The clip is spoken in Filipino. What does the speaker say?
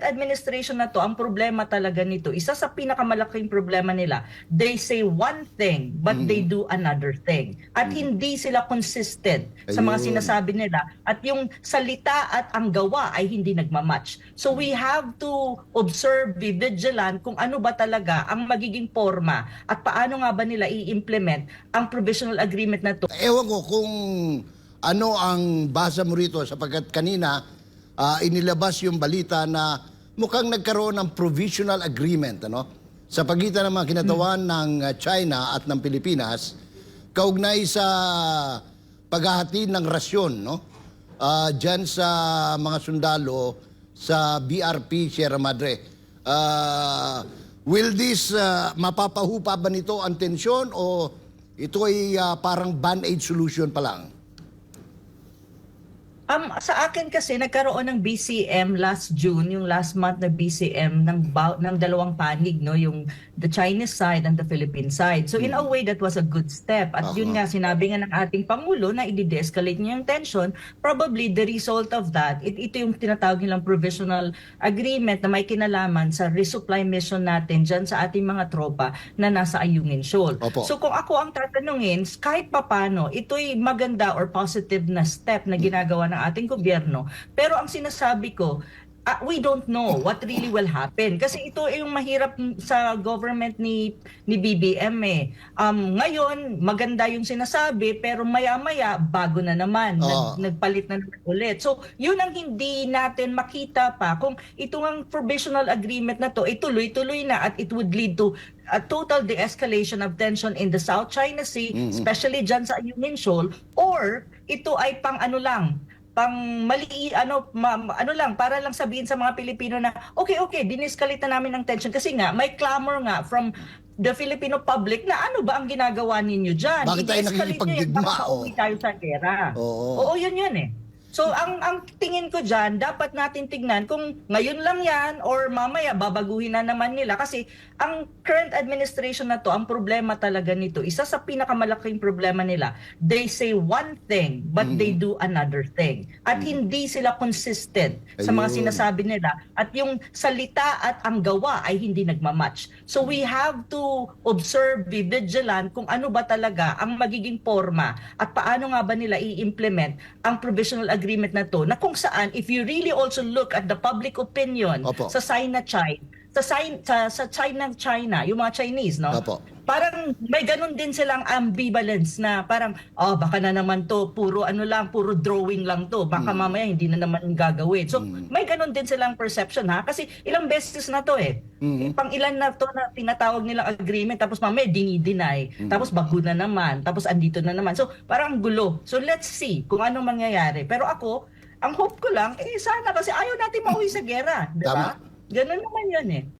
administration na to, ang problema talaga nito, isa sa pinakamalaking problema nila, they say one thing but they do another thing. At hindi sila consistent sa mga Ayun. sinasabi nila at yung salita at ang gawa ay hindi nagmamatch. So we have to observe, be vigilant kung ano ba talaga ang magiging forma at paano nga ba nila i-implement ang provisional agreement na to. Ewan ko kung ano ang basa mo rito sapagkat kanina inilabas yung balita na mukhang nagkaroon ng provisional agreement sa pagitan ng mga kinatawan ng China at ng Pilipinas kaugnay sa paghahatid ng rasyon dyan sa mga sundalo sa BRP Sierra Madre. Will this mapapahupa ba nito ang tensyon o ito ay parang band-aid solution pa lang? Sa akin kasi nagkaroon ng BCM last June, yung last month na BCM ng dalawang panig, yung the Chinese side and the Philippine side. So in a way that was a good step. At yun nga sinabi nga ng ating Pangulo na i-de-escalate niya yung tension. Probably the result of that, ito yung tinatawag nilang provisional agreement na may kinalaman sa resupply mission natin dyan sa ating mga tropa na nasa Ayungin Shoal. Opo. So kung ako ang tatanungin, kahit papano, ito'y maganda or positive na step na ginagawa ng ating gobyerno. Pero ang sinasabi ko, we don't know what really will happen. Kasi ito ay yung mahirap sa government ni BBM ngayon, maganda yung sinasabi, pero maya-maya, bago na naman. Nagpalit na naman ulit. So, yun ang hindi natin makita pa. Kung ito ang provisional agreement na to, tuloy-tuloy na at it would lead to a total de-escalation of tension in the South China Sea, especially dyan sa Ayungin Shoal, or ito ay pang mali, lang, para lang sabihin sa mga Pilipino na, okay, dinescalate na namin ng tension. Kasi nga, may clamor nga from the Filipino public na ano ba ang ginagawa ninyo dyan? Bakit tayo nakikipagdigma? Baka uwi tayo sa gera. Oo, yun eh. So, ang tingin ko dyan, dapat natin tignan kung ngayon lang yan or mamaya babaguhin na naman nila. Kasi ang current administration na to, ang problema talaga nito, isa sa pinakamalaking problema nila, they say one thing but they do another thing. At hindi sila consistent sa mga sinasabi nila. At yung salita at ang gawa ay hindi nagmamatch. So we have to observe, be vigilant kung ano ba talaga ang magiging forma at paano nga ba nila i-implement ang provisional agreement na to, na kung saan, if you really also look at the public opinion sa China, yung mga Chinese, parang may ganun din silang ambivalence na parang, baka na naman to, puro drawing lang to, baka mamaya hindi na naman gagawin. So, may ganun din silang perception kasi ilang beses na to pang ilan na to na tinatawag nilang agreement, tapos mamaya dinideny, tapos bago na naman, tapos andito na naman. So, parang gulo. So, let's see kung anong mangyayari. Pero ako, ang hope ko lang, sana kasi ayaw natin mauwi sa gera, di ba? Ganun naman yun